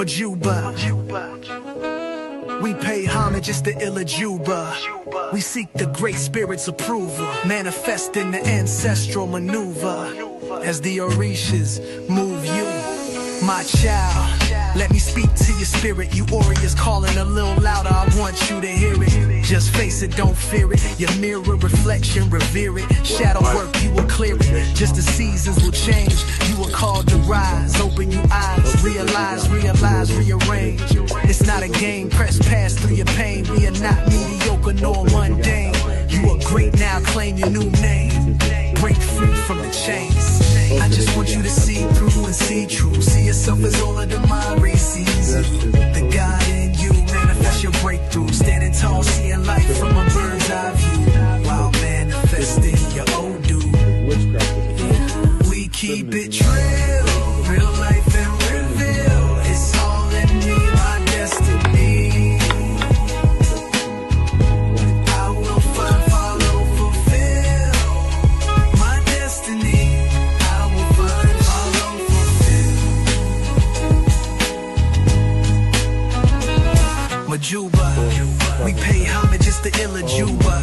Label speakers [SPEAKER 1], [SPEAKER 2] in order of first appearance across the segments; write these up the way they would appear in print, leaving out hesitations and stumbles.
[SPEAKER 1] Majuba. We pay homage, it's the Illa Juba. We seek the great spirit's approval, manifesting the ancestral maneuver. As the Orishas move you, my child, let me speak to your spirit. You warriors calling a little louder, I want you to hear it. Just face it, don't fear it. Your mirror reflection, revere it. Shadow work, you will clear it. Just the seasons will change. You are called to rise. Open your eyes, realize, rearrange. It's not a game, press past through your pain. We are not mediocre nor mundane. You are great now, claim your new name. Break free from the chains. I just want you to see through and see true. See yourself as all of the mind sees you. The God in you, manifest your breakthrough. Standing tall, seeing life from a bird's eye view. While manifesting your Odu. We keep it real, real life and reveal. It's all in me, my destiny. I will find, follow, fulfill my destiny. I will find, follow, fulfill. Majuba, we pay homage, it's the Illa Juba.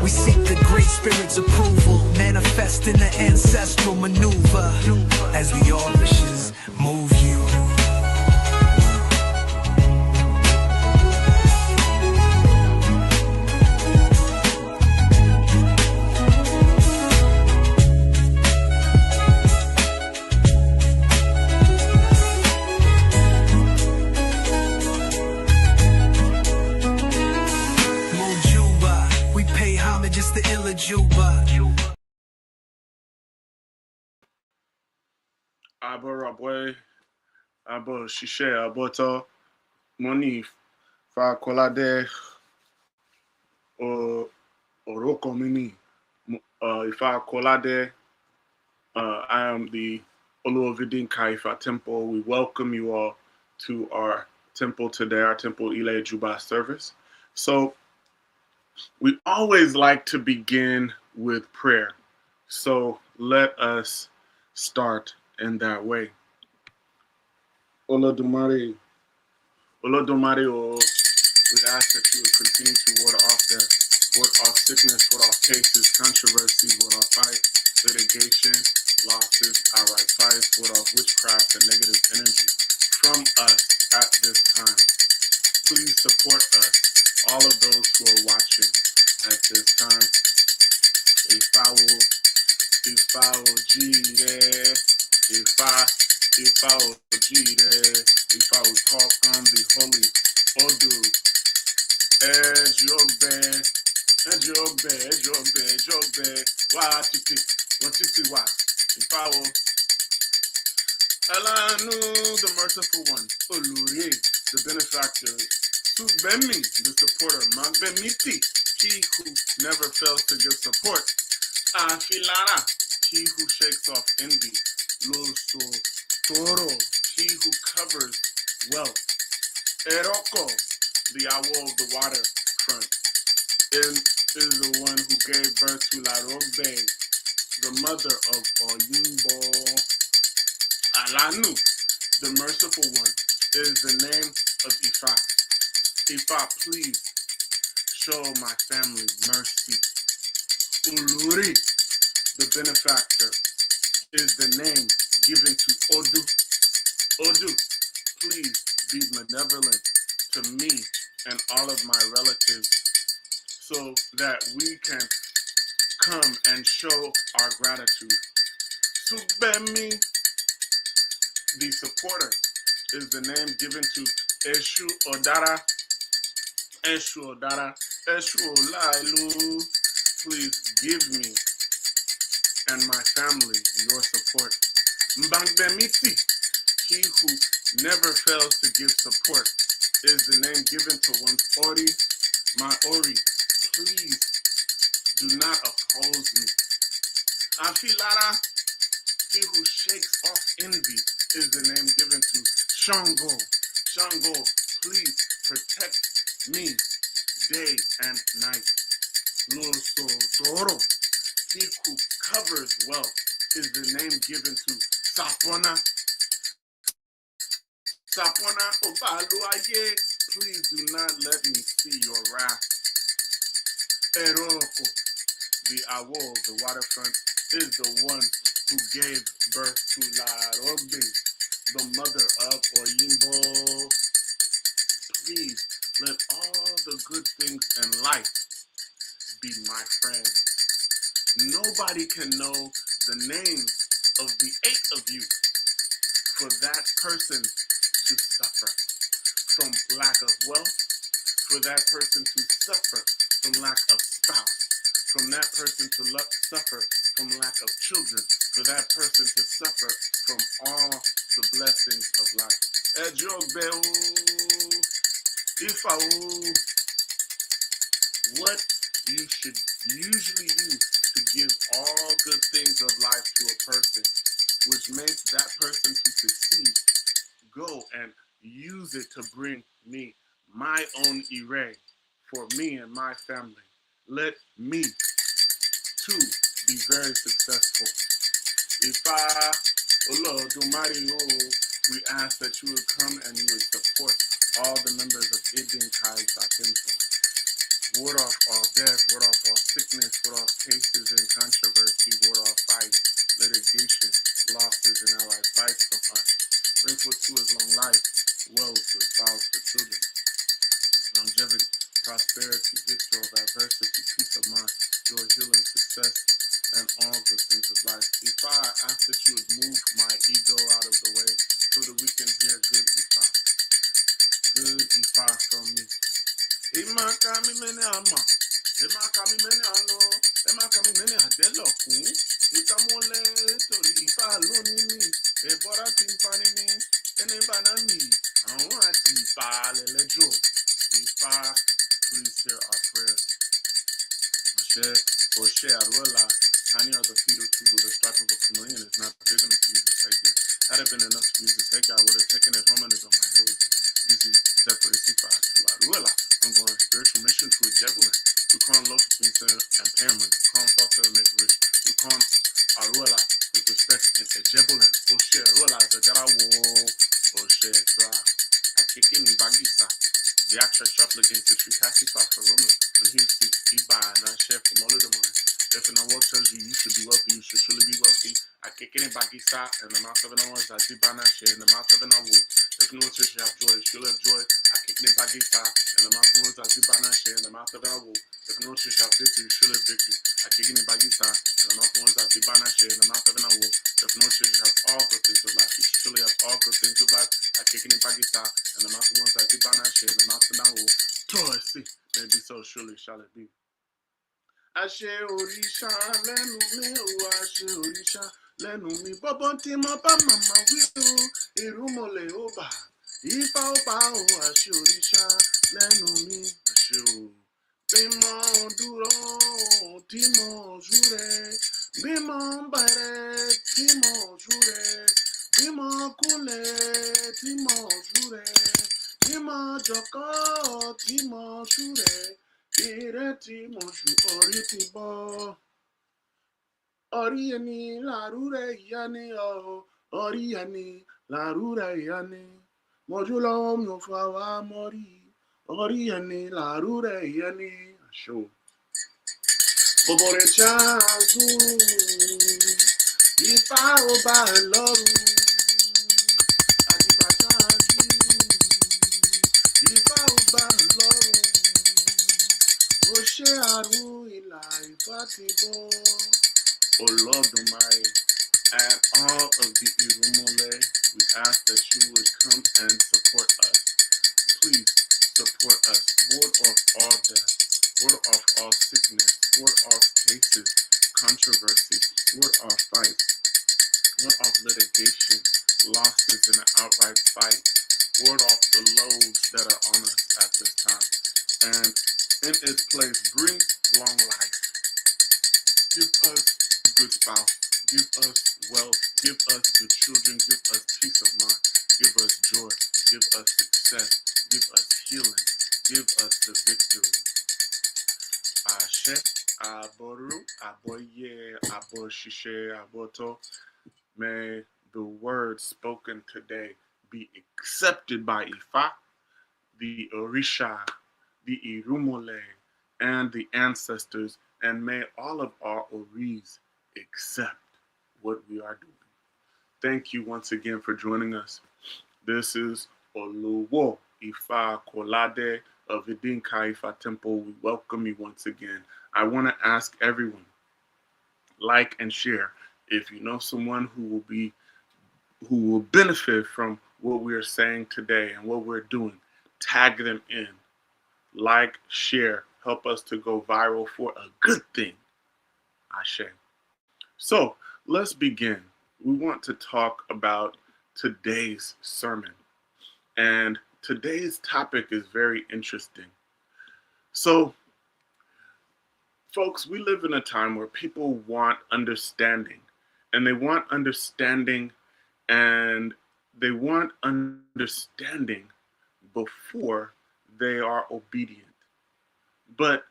[SPEAKER 1] We seek the great spirit's approval, manifesting the ancestral maneuver. As the Orishas move you. Just the Illa Juba.
[SPEAKER 2] Abo Rabwe, Abo Shishe, Aboto, Moni, Fa Kolade, Oroko Mini, Ifa Kolade. I am the Oluovidin Kaifa Temple. We welcome you all to our temple today, our Temple Ile Juba service. So, we always like to begin with prayer. So let us start in that way. Olodumare, we ask that you would continue to ward off sickness, ward off cases, controversies, ward off fight, litigation, losses, outright fights, ward off witchcraft and negative energy from us at this time. Please support us, all of those who are watching at this time. If I will talk on the holy Odu, if I will Alanu, the merciful one, Olurie, the benefactor, Subemi, the supporter, Magbeniti, he who never fails to give support, Afilara, he who shakes off envy, Loso Toro, he who covers wealth, Eroko, the owl of the waterfront, is the one who gave birth to Larobe, the mother of Oyimbo. Alanu, the merciful one, is the name of Ifa. Ifa, please show my family mercy. Uluri, the benefactor, is the name given to Odu. Odu, please be benevolent to me and all of my relatives so that we can come and show our gratitude. Subemi, the supporter, is the name given to Eshu Odara. Eshu Odara. Eshu Olailu. Please give me and my family your support. Mbangbemiti, he who never fails to give support, is the name given to 140. My Ori, please do not oppose me. Afilara, he who shakes off envy, is the name given to Shango. Shango, please protect me day and night. Loso Toro, he who covers wealth, is the name given to Sapona. Sapona Obaluaye, please do not let me see your wrath. Eroko, the Awo, the waterfront, is the one who gave birth to La Robe, the mother of Oyimbo. Please let all the good things in life be my friend. Nobody can know the names of the 8 of you for that person to suffer from lack of wealth, for that person to suffer from lack of spouse, from that person to suffer from lack of children, for that person to suffer from all the blessings of life. What you should usually use to give all good things of life to a person, which makes that person to succeed, go and use it to bring me my own ire for me and my family. Let me too be very successful. If we ask that you would come and you would support all the members of Ibn Kai Sakinfo. Ward off all death, ward off all sickness, ward off cases and controversy, ward off fights, litigation, losses, and allied fights from us. Bring forth to us long life, wealth to a spouse, for children, longevity, prosperity, victory of adversity, peace of mind, joy, healing, success, and all good things of life. If I ask that you would move my ego out of the way so that we can hear good Ifa from me. Imakami mene ama, Imakami mene ano, Imakami mene adelokun, Ikamole tori Ifa loni mi, Ebora timpani mi, Enebanami, Awon ati Ifa lelejo. Ifa, please hear our prayers. Oshe Aruela, tiny are the feet of two, but the stripe of a chameleon is not big enough to use his headgear. Had it been enough to use his headgear, I would have taken it home and it's on my head with it. This is therefore Isifa to Aruela. I'm going spiritual mission to a Jebulin. We call local between sin and paramount. We call soft and make rich. We call Aruela with respect in a Jebulin. Oshe Aruela, the Garawo, Oshe Tra. I kick in Bagisa. The actress shuffle against the tree, Cassify for Romulo. When he speaks, he buy and I share from all of the money. If an award tells you you should be wealthy, you should surely be wealthy. I kick it in Bagisa, and the mouth of an orange, I see by share in the mouth of an owl. If no one should have joy, she'll have joy. I kick it in Bagisa, and the mouth of an orange, I see by share in the mouth of an owl. If no one should have victory, she'll have victory. I kick it in Bagisa, and the mouth of an orange, I see by share in the mouth of an owl. If no one should have all good things of life, you should surely have all good things of life. I kick it in Bagisa, and the mouth of an orange, I see by share in the mouth of an owl. Toy, see, maybe so, surely shall it be. Àṣẹ òrìṣà lẹ́nu mi ò, àṣẹ òrìṣà lẹ́nu mi. Bọ́bọ́ tí mo bá màmá wí o, ìrúmọlẹ̀ ó bà, Ifá ó bá o, àṣẹ òrìṣà lẹ́nu mi, àṣẹ o. Bí mo dúró tí mo súre, bí mo bẹ̀rẹ̀ tí mo súre, bí mo kúnlẹ̀ tí mo súre, bí mo jókòó tí mo súre. Ìrètí mọ̀ṣù orí ti bọ́. Orí ẹni làrúrẹ̀ ìyá ni ọ̀. Orí ẹni làrúrẹ̀ ìyá ni. Mọ̀jú lọ́wọ́ mi ò fà wá mọ́rí. Orí ẹni làrúrẹ̀ ìyá ni. Àṣọ. Bọ̀bọ̀rẹ̀ ṣáàzú. Ifá ò bá ẹ lọ́rùn. Àdìbà ṣáàzú. Ifá ò bá ẹ lọ́rùn. Oshe Aru Ila Ifá ti bọ́. Olódùmarè, and all of the Irumole, we ask that you would come and support us. Please support us. Ward off all death. Ward off all sickness. Ward off cases, controversy. Ward off fights. Ward off litigation, losses in an outright fight. Ward off the loads that are on us at this time. And in its place, bring long life. Give us good spouse. Give us wealth. Give us good children. Give us peace of mind. Give us joy. Give us success. Give us healing. Give us the victory. Ashe, Aboru, Aboye, Aboshishe, Aboto. May the word spoken today be accepted by Ifa, the Orisha, the Irumole, and the ancestors, and may all of our Oris accept what we are doing. Thank you once again for joining us. This is Oluwo Ifa Kolade of Idinka Ifa Temple. We welcome you once again. I want to ask everyone, like and share. If you know someone who will benefit from what we're saying today and what we're doing, tag them in. Like, share, help us to go viral for a good thing. Ashe. So let's begin. We want to talk about today's sermon. And today's topic is very interesting. So, folks, we live in a time where people want understanding. And they want understanding, and they want understanding before they are obedient. But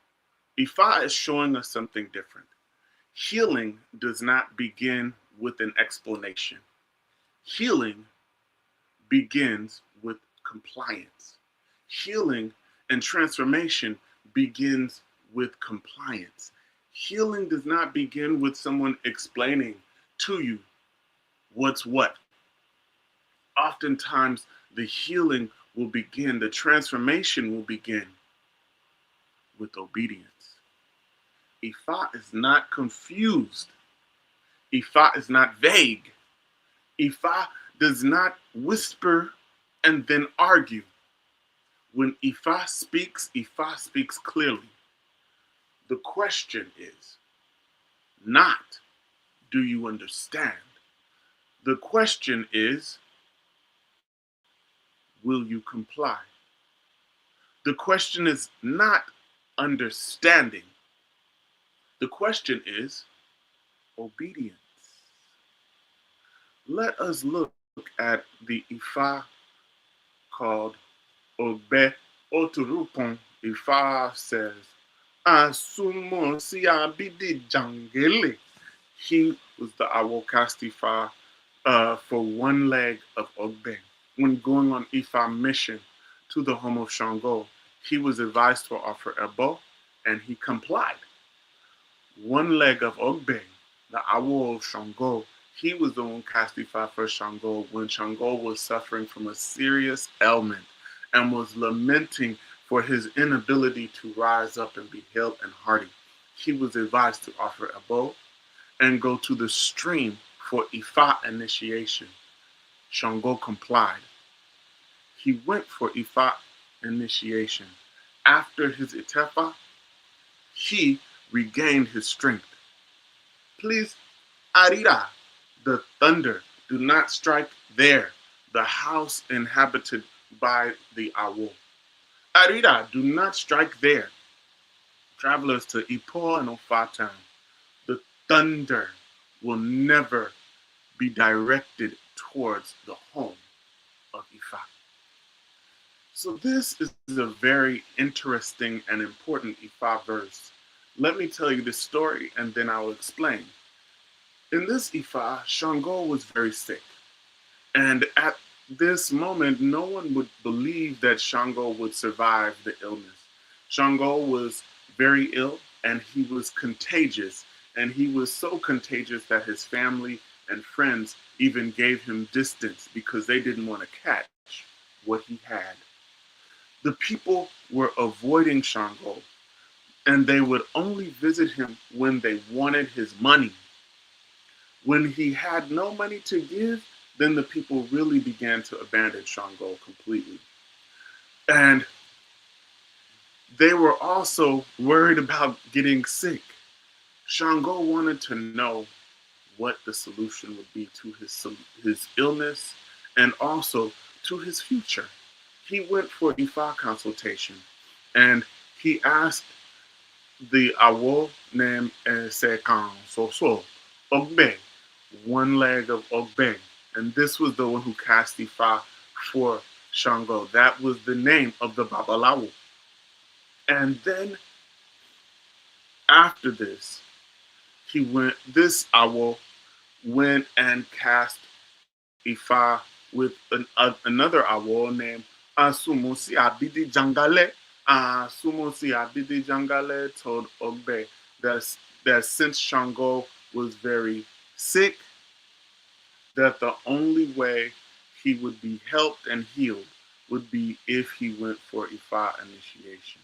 [SPEAKER 2] Ifa is showing us something different. Healing does not begin with an explanation. Healing begins with compliance. Healing and transformation begins with compliance. Healing does not begin with someone explaining to you what's what. Oftentimes, the healing will begin, the transformation will begin with obedience. Ifa is not confused. Ifa is not vague. Ifa does not whisper and then argue. When Ifa speaks clearly. The question is not, do you understand? The question is, will you comply? The question is not understanding. The question is obedience. Let us look at the Ifa called Ogbe Oturupon. Ifa says, Asumo si abidi jangele. He was the Awokast Ifa for one leg of Ogbe. When going on Ifa mission to the home of Shango, he was advised to offer Ebo, and he complied. One leg of Ogbe, the Awo of Shango, he was the one cast Ifa for Shango when Shango was suffering from a serious ailment and was lamenting for his inability to rise up and be hale and hearty. He was advised to offer Ebo and go to the stream for Ifa initiation. Shango complied. He went for Ifa initiation. After his Itefa, he regained his strength. Please, Arira, the thunder, do not strike there, the house inhabited by the Awo. Arira, do not strike there. Travelers to Ipo and Ofatan, the thunder will never be directed towards the home of Ifa. So this is a very interesting and important Ifa verse. Let me tell you this story and then I'll explain. In this Ifa, Shango was very sick. And at this moment, no one would believe that Shango would survive the illness. Shango was very ill and he was contagious. And he was so contagious that his family and friends even gave him distance because they didn't want to catch what he had. The people were avoiding Shango, and they would only visit him when they wanted his money. When he had no money to give, then the people really began to abandon Shango completely. And they were also worried about getting sick. Shango wanted to know what the solution would be to his illness and also to his future. He went for Ifa consultation and he asked the Awo named Sekan Soso Ogbe, one leg of Ogbe. And this was the one who cast Ifa for Shango. That was the name of the Babalawo. And then after this, this Awo went and cast Ifa with another Awo named Asumusi Abidi Jangale. Asumusi Abidi Jangale told Ogbe that since Shango was very sick, that the only way he would be helped and healed would be if he went for Ifa initiation.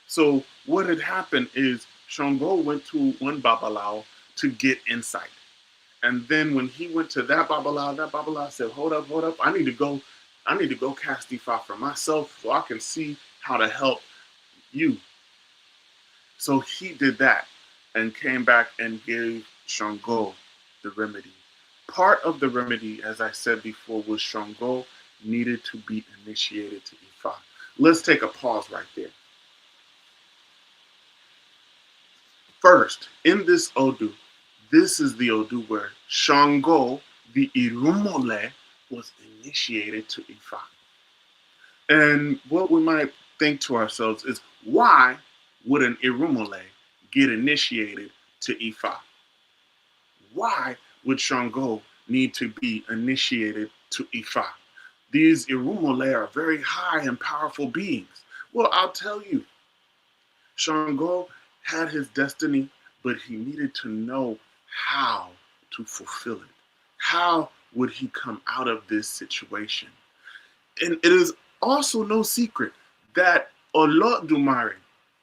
[SPEAKER 2] So what had happened is Shango went to one Babalao to get insight. And then when he went to that Babalao said, hold up, I need to go cast Ifa for myself so I can see how to help you. So he did that and came back and gave Shango the remedy. Part of the remedy, as I said before, was Shango needed to be initiated to Ifa. Let's take a pause right there. First, in this Odu, this is the Odu where Shango, the Irumole, was initiated to Ifa. And what we might think to ourselves is, why would an Irumole get initiated to Ifa? Why would Shango need to be initiated to Ifa? These Irumole are very high and powerful beings. Well, I'll tell you, Shango had his destiny, but he needed to know how to fulfill it. How would he come out of this situation? And it is also no secret that Olodumare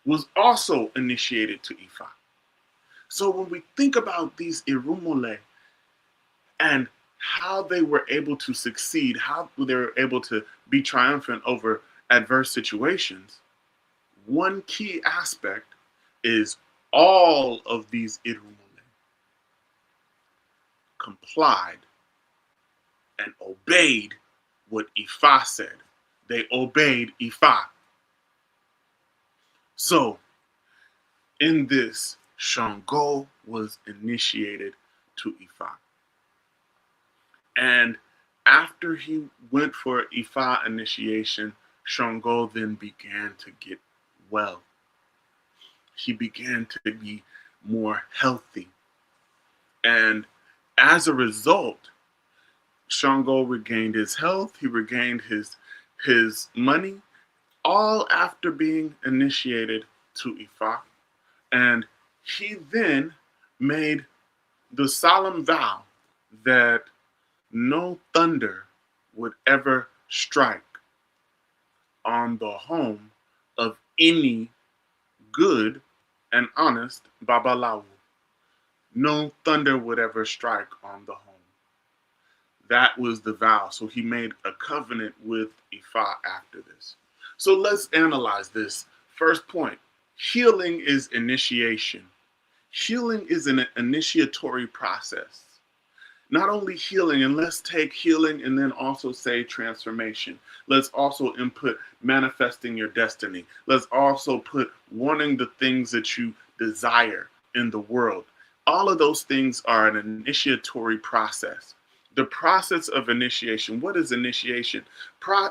[SPEAKER 2] was also initiated to Ifa. So when we think about these Irumole and how they were able to succeed, how they were able to be triumphant over adverse situations, one key aspect is all of these Irumole complied and obeyed what Ifa said. They obeyed Ifa. So, in this, Shango was initiated to Ifa. And after he went for Ifa initiation, Shango then began to get well. He began to be more healthy. And as a result, Shango regained his health, he regained his money, all after being initiated to Ifa. And he then made the solemn vow that no thunder would ever strike on the home of any good and honest Babalawo. No thunder would ever strike on the home. That was the vow. So he made a covenant with Ifa after this. So let's analyze this. First point, healing is initiation. Healing is an initiatory process. Not only healing, and let's take healing and then also say transformation. Let's also input manifesting your destiny. Let's also put wanting the things that you desire in the world. All of those things are an initiatory process. The process of initiation. What is initiation?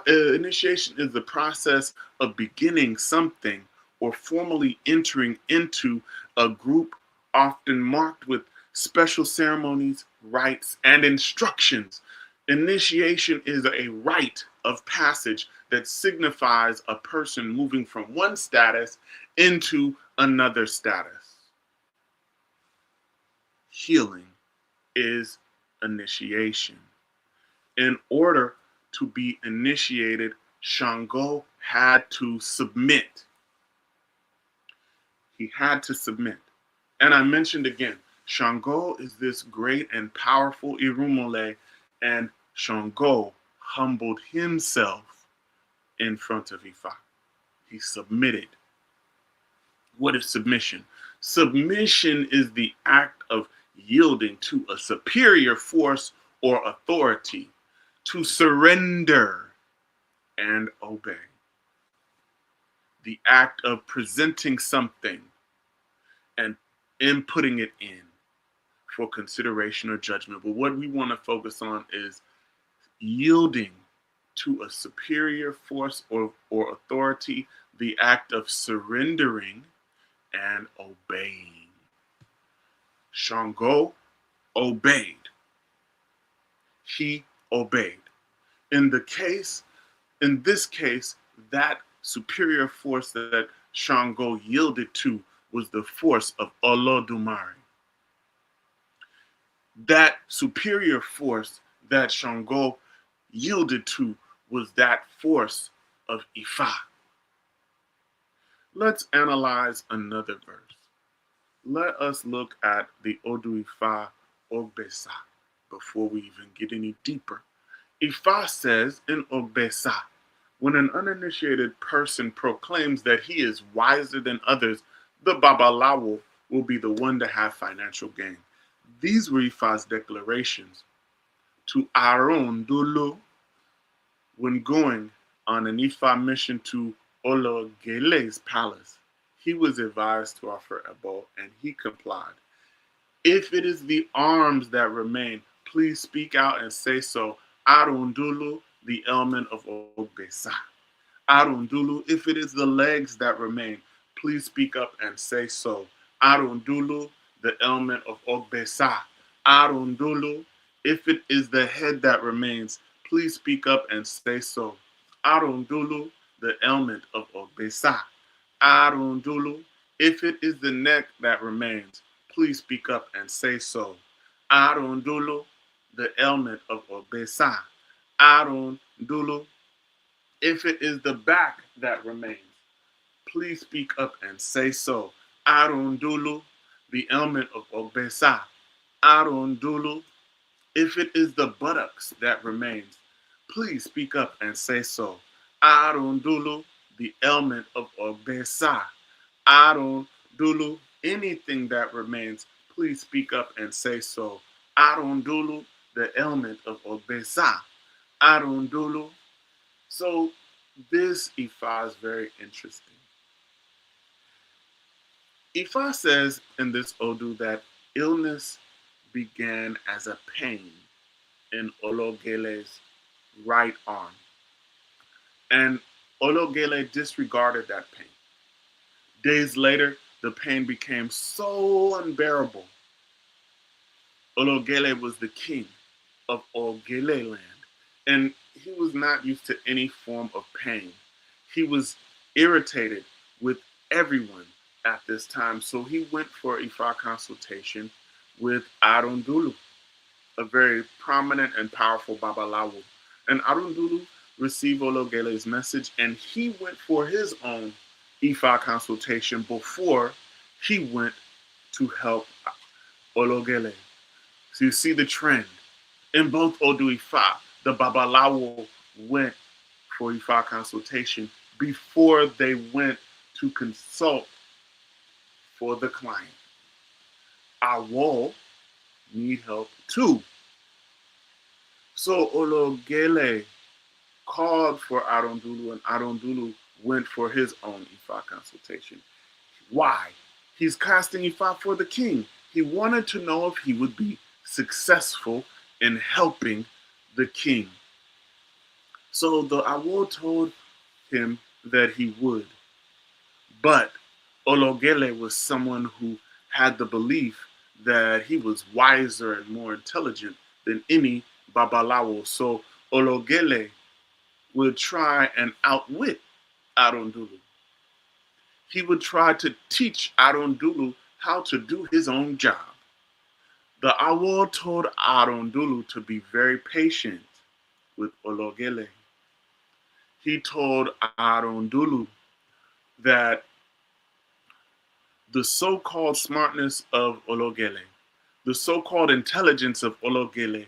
[SPEAKER 2] Initiation is the process of beginning something or formally entering into a group, often marked with special ceremonies, rites, and instructions. Initiation is a rite of passage that signifies a person moving from one status into another status. Healing is initiation. In order to be initiated, Shango had to submit. He had to submit. And I mentioned again, Shango is this great and powerful Irumole, and Shango humbled himself in front of Ifa. He submitted. What is submission? Submission is the act of yielding to a superior force or authority, to surrender and obey. The act of presenting something and inputting it in for consideration or judgment. But what we want to focus on is yielding to a superior force or authority, the act of surrendering and obeying. Shango obeyed. He obeyed. In this case, that superior force that Shango yielded to was the force of Olodumare. That superior force that Shango yielded to was that force of Ifa. Let's analyze another verse. Let us look at the Odu Ifa Ogbesa before we even get any deeper. Ifa says in Ogbesa, when an uninitiated person proclaims that he is wiser than others, the Babalawo will be the one to have financial gain. These were Ifa's declarations to Aaron Dolo when going on an Ifa mission to Ologele's palace. He was advised to offer Ebo, and he complied. If it is the arms that remain, please speak out and say so. Arundulu, the element of Ogbesa. Arundulu, if it is the legs that remain, please speak up and say so. Arundulu, the element of Ogbesa. Arundulu, if it is the head that remains, please speak up and say so. Arundulu, the element of Ogbesa. Arundulu, if it is the neck that remains, please speak up and say so. Arundulu, the element of Ogbesa. Arundulu, if it is the back that remains, please speak up and say so. Arundulu, the element of Ogbesa. Arundulu, if it is the buttocks that remains, please speak up and say so. Arundulu, the element of Ogbesa. Arundulu, anything that remains, please speak up and say so. Arundulu, the element of Ogbesa. Arundulu. So this Ifa is very interesting. Ifa says in this Odu that illness began as a pain in Ologele's right arm. And Ologele disregarded that pain. Days later, the pain became so unbearable. Ologele was the king of Ogele land, and he was not used to any form of pain. He was irritated with everyone at this time, so he went for Ifa consultation with Arundulu, a very prominent and powerful Babalawo. And Arundulu received Ologele's message, and he went for his own Ifa consultation before he went to help Ologele. So you see the trend. In both Odu Ifa, the Babalawo went for Ifa consultation before they went to consult for the client. Awo need help too. So Ologele called for Arundulu, and Arundulu went for his own Ifa consultation. Why? He's casting Ifa for the king. He wanted to know if he would be successful in helping the king. So the Awo told him that he would. But Ologele was someone who had the belief that he was wiser and more intelligent than any Babalawo. So Ologele would try and outwit Arundulu. He would try to teach Arundulu how to do his own job. The Awo told Arundulu to be very patient with Ologele. He told Arundulu that the so-called smartness of Ologele, the so-called intelligence of Ologele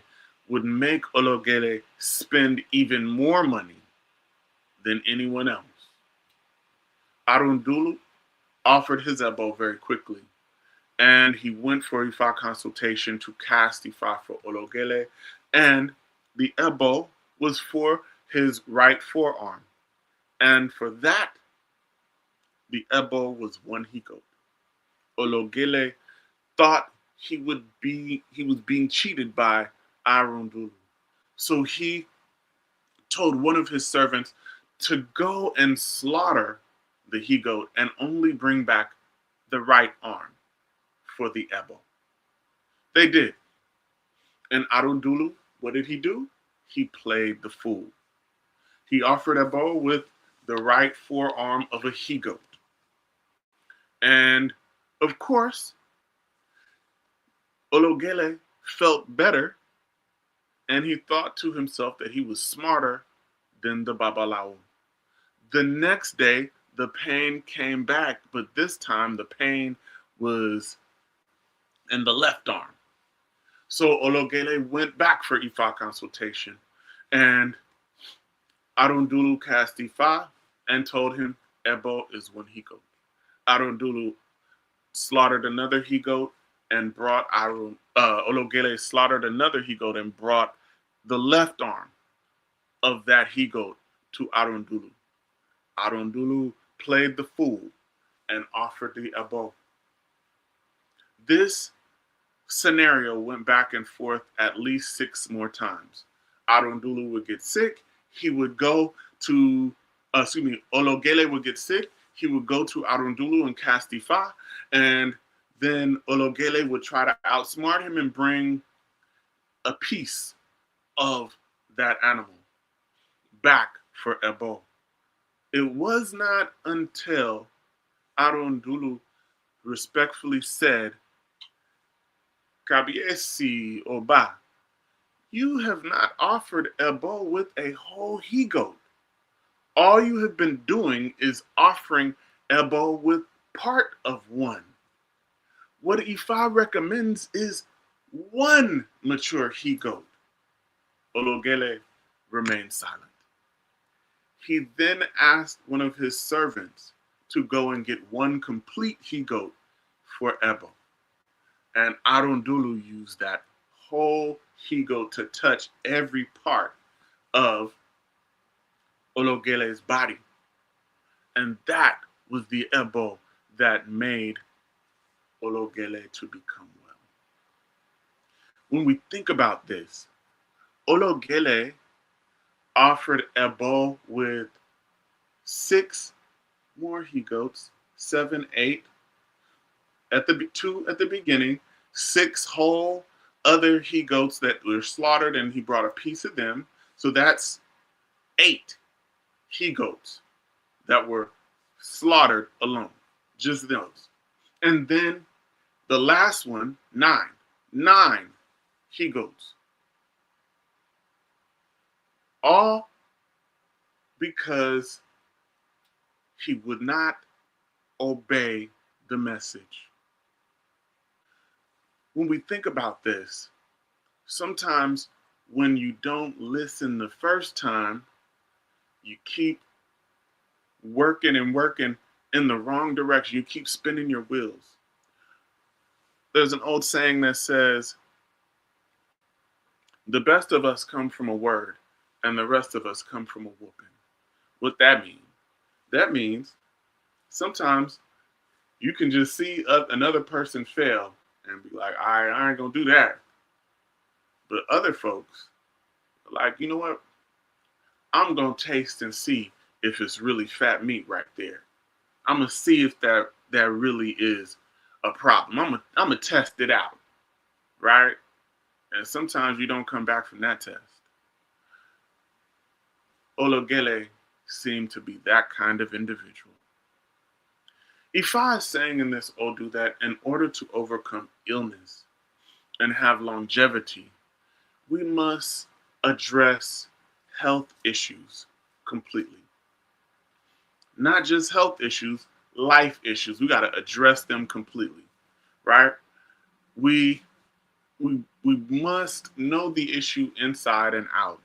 [SPEAKER 2] would make Ologele spend even more money than anyone else. Arundulu offered his Ebo very quickly, and he went for Ifa consultation to cast Ifa for Ologele, and the Ebo was for his right forearm. And for that, the Ebo was one he-goat. Ologele thought he was being cheated by Arundulu. So he told one of his servants to go and slaughter the he-goat and only bring back the right arm for the Ebo. They did. And Arundulu, what did he do? he played the fool. He offered Ebo with the right forearm of a he-goat. And, of course, Ologele felt better, and he thought to himself that he was smarter than the Babalawo. The next day, the pain came back, but this time the pain was in the left arm. So Ologele went back for Ifa consultation, and Arundulu cast Ifa and told him Ebo is one he-goat. Arundulu slaughtered another he-goat and brought Ologele slaughtered another he-goat and brought the left arm of that he-goat to Arundulu. Arundulu played the fool and offered the Ebo. This scenario went back and forth at least 6 more times. Arundulu would get sick. He would go to, Ologele would get sick. He would go to Arundulu and cast Ifa. And then Ologele would try to outsmart him and bring a piece of that animal back for Ebo. It was not until Arundulu respectfully said, Kabiesi Oba, you have not offered Ebo with a whole he-goat. All you have been doing is offering Ebo with part of one. What Ifa recommends is one mature he-goat. Ologele remained silent. He then asked one of his servants to go and get one complete he-goat for Ebo. And Arundulu used that whole he-goat to touch every part of Ologele's body. And that was the Ebo that made Ologele to become well. When we think about this, Ologele offered Ebo with 6 more he-goats, 7, 8, at the 2 at the beginning, 6 whole other he-goats that were slaughtered, and he brought a piece of them. So that's 8 he-goats that were slaughtered alone, just those. And then the last one, 9 he-goats. All because he would not obey the message. When we think about this, sometimes when you don't listen the first time, you keep working and working in the wrong direction. You keep spinning your wheels. There's an old saying that says, the best of us come from a word, and the rest of us come from a whooping. What that means? That means sometimes you can just see another person fail and be like, I ain't gonna do that. But other folks are like, you know what? I'm gonna taste and see if it's really fat meat right there. I'm gonna see if that really is a problem. I'm gonna test it out, right? And sometimes you don't come back from that test. Ologele seemed to be that kind of individual. Ifa is saying in this Odu that in order to overcome illness and have longevity, we must address health issues completely. Not just health issues, life issues. We got to address them completely, right? We must know the issue inside and out.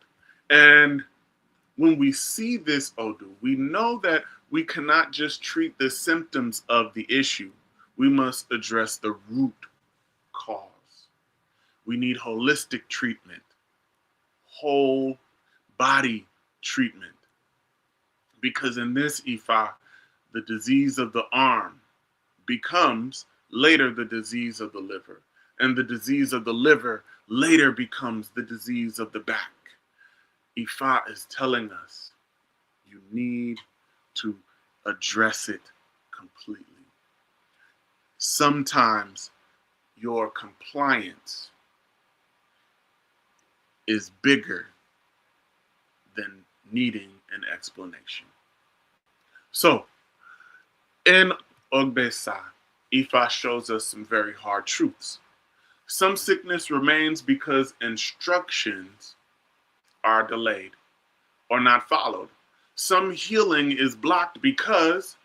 [SPEAKER 2] And when we see this Odu, we know that we cannot just treat the symptoms of the issue. We must address the root cause. We need holistic treatment, whole body treatment. Because in this Ifa, the disease of the arm becomes later the disease of the liver. And the disease of the liver later becomes the disease of the back. Ifa is telling us you need to address it completely. Sometimes your compliance is bigger than needing an explanation. So, in Ogbesa, Ifa shows us some very hard truths. Some sickness remains because instructions are delayed or not followed. Some healing is blocked because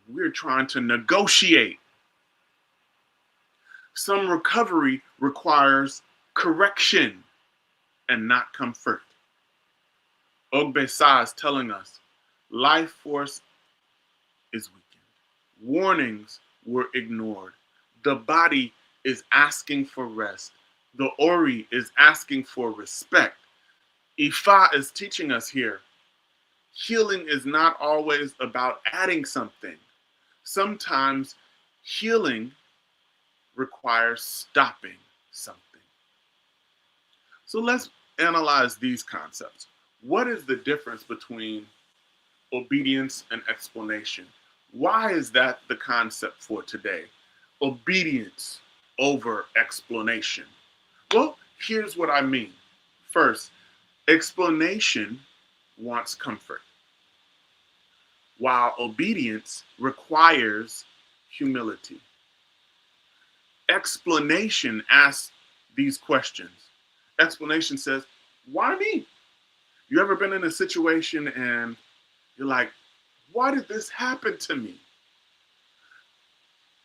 [SPEAKER 2] we're trying to negotiate. Some recovery requires correction and not comfort. Ogbesa is telling us life force is weakened. Warnings were ignored. The body is asking for rest. The Ori is asking for respect. Ifa is teaching us here healing is not always about adding something. Sometimes healing requires stopping something. So let's analyze these concepts. What is the difference between obedience and explanation? Why is that the concept for today? Obedience over explanation. Well, here's what I mean. First, explanation wants comfort, while obedience requires humility. Explanation asks these questions. Explanation says, why me? You ever been in a situation and you're like, why did this happen to me?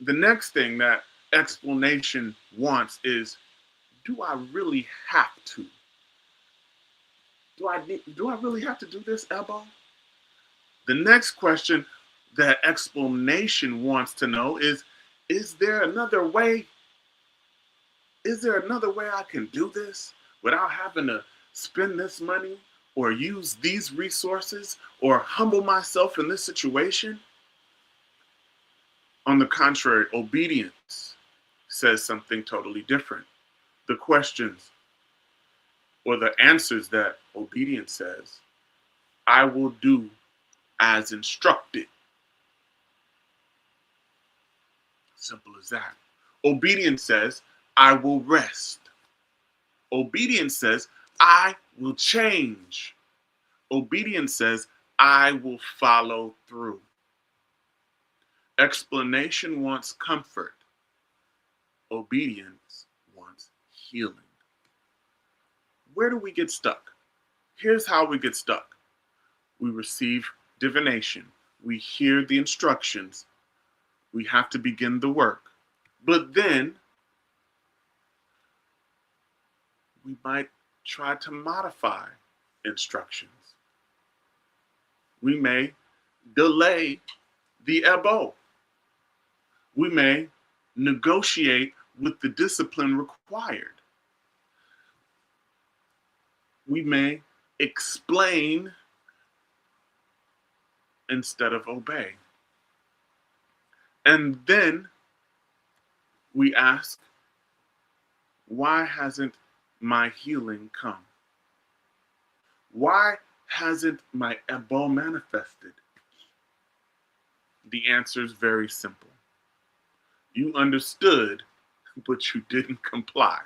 [SPEAKER 2] The next thing that explanation wants is, do I really have to? Do I really have to do this, Elbow? The next question that explanation wants to know is there another way? Is there another way I can do this without having to spend this money or use these resources or humble myself in this situation? On the contrary, obedience says something totally different. The questions or the answers that obedience says, I will do as instructed. Simple as that. Obedience says, I will rest. Obedience says, I will change. Obedience says, I will follow through. Explanation wants comfort. Obedience wants healing. Where do we get stuck? Here's how we get stuck. We receive divination. We hear the instructions. We have to begin the work. But then we might try to modify instructions. We may delay the ebo. We may negotiate with the discipline required. We may explain instead of obey. And then we ask, why hasn't my healing come? Why hasn't my ebo manifested? The answer is very simple. You understood, but you didn't comply.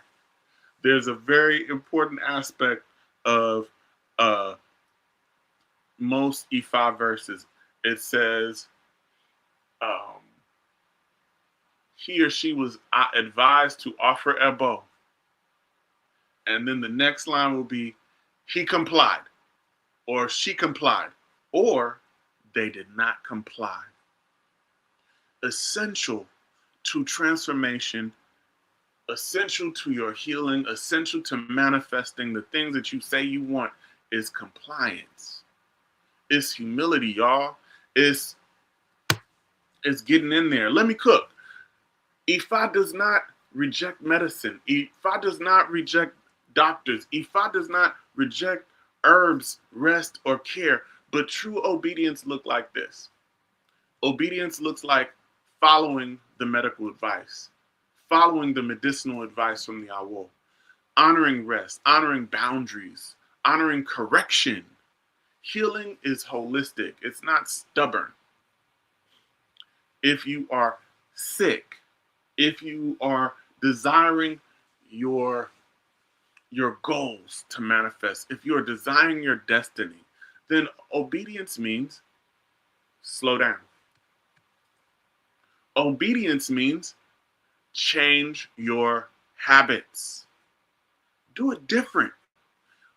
[SPEAKER 2] There's a very important aspect of most Ifa verses. It says, he or she was advised to offer ebo. And then the next line will be, he complied, or she complied, or they did not comply. Essential to transformation, essential to your healing, essential to manifesting the things that you say you want is compliance. It's humility, y'all. It's getting in there. Let me cook. Ifa does not reject medicine. Ifa does not reject doctors. Ifa does not reject herbs, rest, or care. But true obedience looks like this. Obedience looks like following the medical advice, following the medicinal advice from the Awo, honoring rest, honoring boundaries, honoring correction. Healing is holistic. It's not stubborn. If you are sick, if you are desiring your your goals to manifest, if you are desiring your destiny, then obedience means slow down. Obedience means change your habits. Do it different.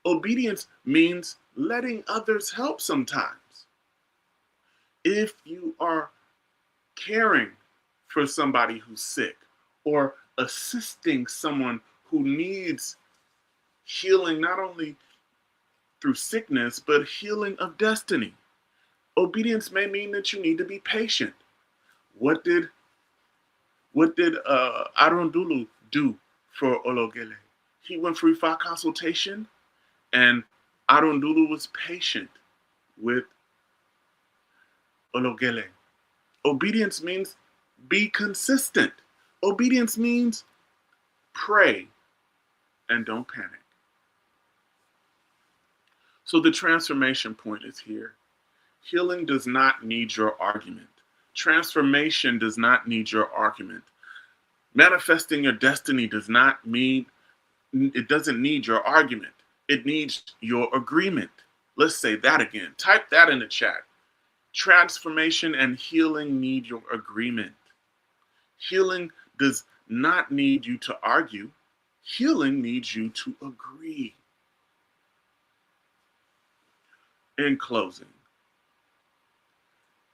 [SPEAKER 2] Obedience means letting others help sometimes. If you are caring for somebody who's sick or assisting someone who needs healing, not only through sickness, but healing of destiny, obedience may mean that you need to be patient. What did Arundulu do for Ologele? He went for Ifa consultation, and Arundulu was patient with Ologele. Obedience means be consistent. Obedience means pray and don't panic. So the transformation point is here. Healing does not need your argument. Transformation does not need your argument. Manifesting your destiny does not mean, it doesn't need your argument. It needs your agreement. Let's say that again. Type that in the chat. Transformation and healing need your agreement. Healing does not need you to argue. Healing needs you to agree. In closing,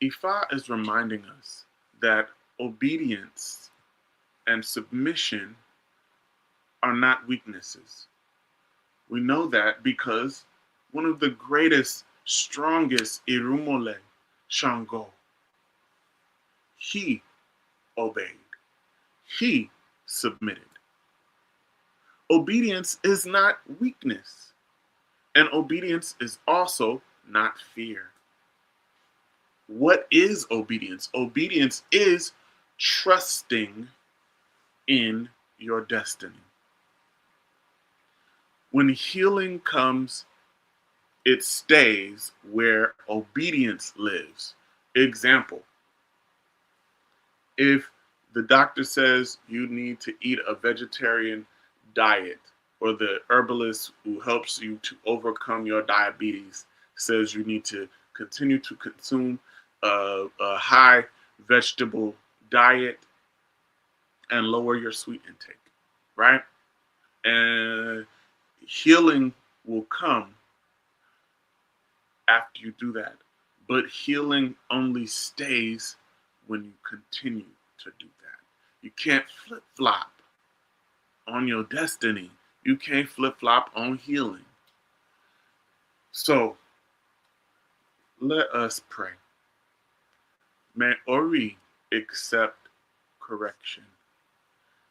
[SPEAKER 2] Ifa is reminding us that obedience and submission are not weaknesses. We know that because one of the greatest, strongest Irumole, Shango, he obeyed. He submitted. Obedience is not weakness, and obedience is also not fear. What is obedience? Obedience is trusting in your destiny. When healing comes, it stays where obedience lives. Example, if the doctor says you need to eat a vegetarian diet, or the herbalist who helps you to overcome your diabetes says you need to continue to consume a high vegetable diet and lower your sweet intake, right? And healing will come after you do that. But healing only stays when you continue to do that. You can't flip-flop on your destiny. You can't flip-flop on healing. So let us pray. May Ori accept correction.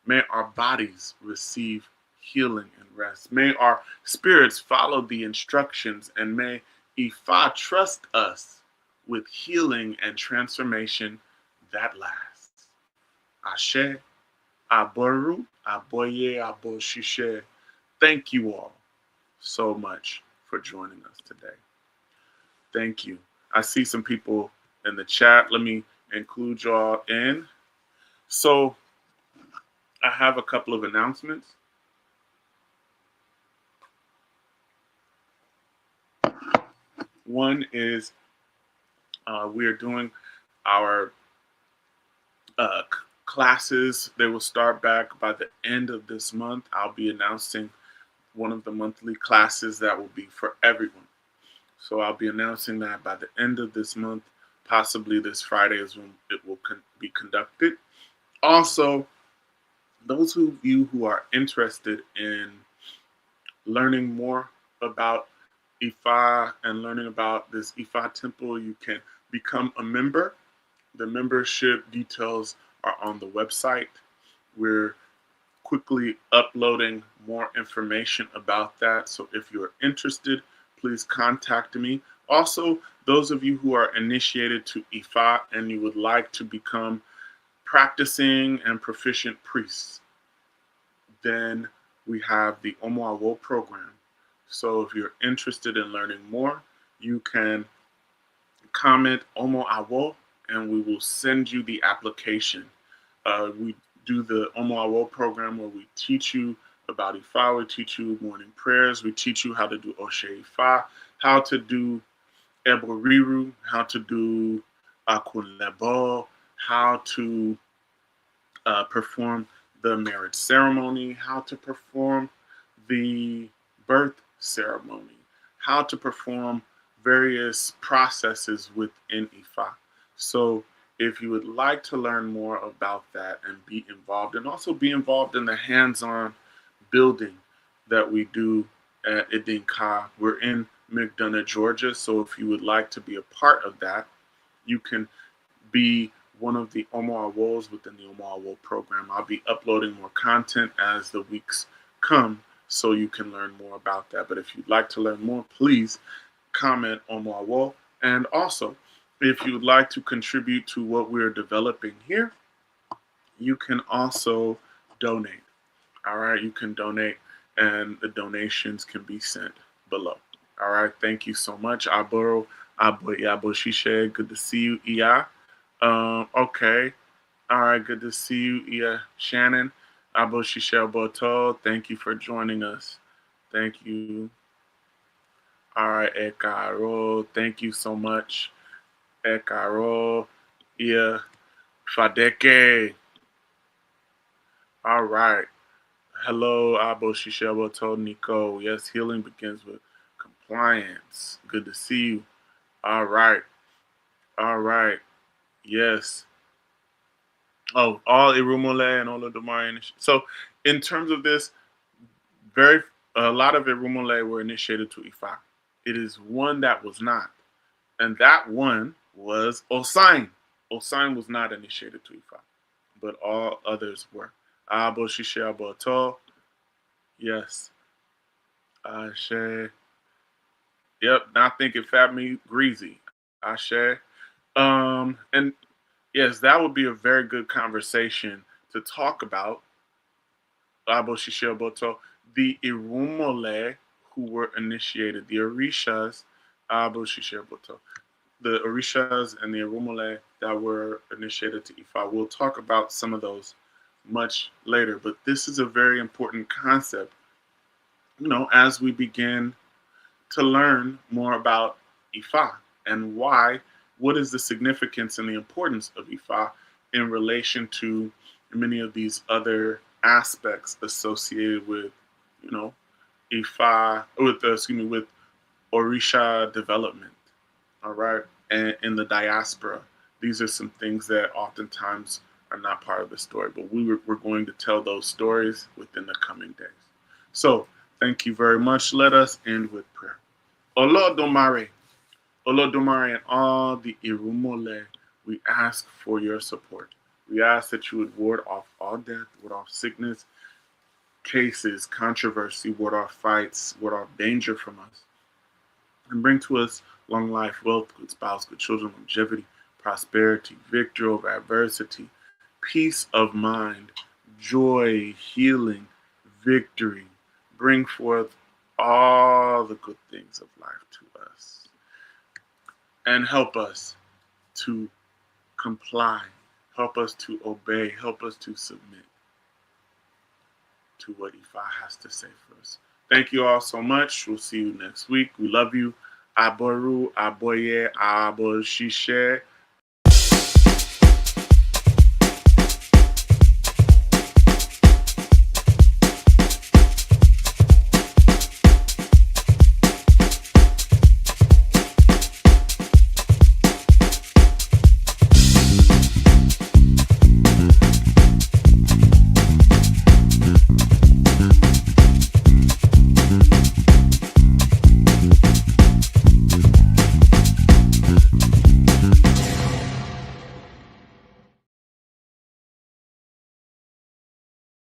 [SPEAKER 2] May our bodies receive healing and rest. May our spirits follow the instructions, and may Ifa trust us with healing and transformation that lasts. Ashe, Aboru, Aboye, Aboshishe. Thank you all so much for joining us today. Thank you. I see some people in the chat. Let me include y'all in. So I have a couple of announcements. One is we are doing our classes. They will start back by the end of this month. I'll be announcing one of the monthly classes that will be for everyone. So I'll be announcing that by the end of this month, possibly this Friday is when it will be conducted. Also, those of you who are interested in learning more about Ifa and learning about this Ifa temple, you can become a member. The membership details are on the website. We're quickly uploading more information about that. So if you're interested, please contact me. Also, those of you who are initiated to Ifa and you would like to become practicing and proficient priests, then we have the Omo Awo program. So if you're interested in learning more, you can comment Omo Awo and we will send you the application. We do the Omo Awo program where we teach you about Ifa. We teach you morning prayers. We teach you how to do Oshe Ifa, how to do Eboriru, how to do Akunlebo, how to perform the marriage ceremony, how to perform the birth ceremony, how to perform various processes within Ifa. So if you would like to learn more about that and be involved, and also be involved in the hands-on building that we do at Idinka, we're in McDonough, Georgia. So if you would like to be a part of that, you can be one of the Omo Awols within the Omo Awol program. I'll be uploading more content as the weeks come, so you can learn more about that. But if you'd like to learn more, please comment Omo Awol. And also, if you'd like to contribute to what we're developing here, you can also donate. All right, you can donate, and the donations can be sent below. All right, thank you so much. Aboro, Abo Shishe, good to see you, Iya. Okay. All right, good to see you, Iya. Shannon, Abo Shishe Boto, thank you for joining us. Thank you. All right, Ekaro, thank you so much. Ekaro, Iya, Fadeke. All right. Hello, Abo Shishebo told Nico. Yes, healing begins with compliance. Good to see you. All right. All right. Yes. Oh, all Irumole and all of the Mayan. So, in terms of this, a lot of Irumole were initiated to Ifa. It is one that was not. And that one was Osain. Osain was not initiated to Ifa, but all others were. Abo Shishebo told. Yes. Ashe. Yep, not thinking fat meat greasy. Ashe. And yes, that would be a very good conversation to talk about Abo Shishiboto, the Irumole who were initiated, the Orishas, Abo Shishiboto, the Orishas and the Irumole that were initiated to Ifa. We'll talk about some of those much later, but this is a very important concept, as we begin to learn more about Ifa and what is the significance and the importance of Ifa in relation to many of these other aspects associated with, Ifa, with Orisha development, all right, and in the diaspora. These are some things that oftentimes are not part of the story, but we're going to tell those stories within the coming days. So thank you very much. Let us end with prayer. Olodumare, and all the Irumole, we ask for your support. We ask that you would ward off all death, ward off sickness, cases, controversy, ward off fights, ward off danger from us, and bring to us long life, wealth, good spouse, good children, longevity, prosperity, victory over adversity, peace of mind, joy, healing, victory. Bring forth all the good things of life to us. And help us to comply. Help us to obey. Help us to submit to what Ifa has to say for us. Thank you all so much. We'll see you next week. We love you. Aboru, Aboye, Abo Shishe.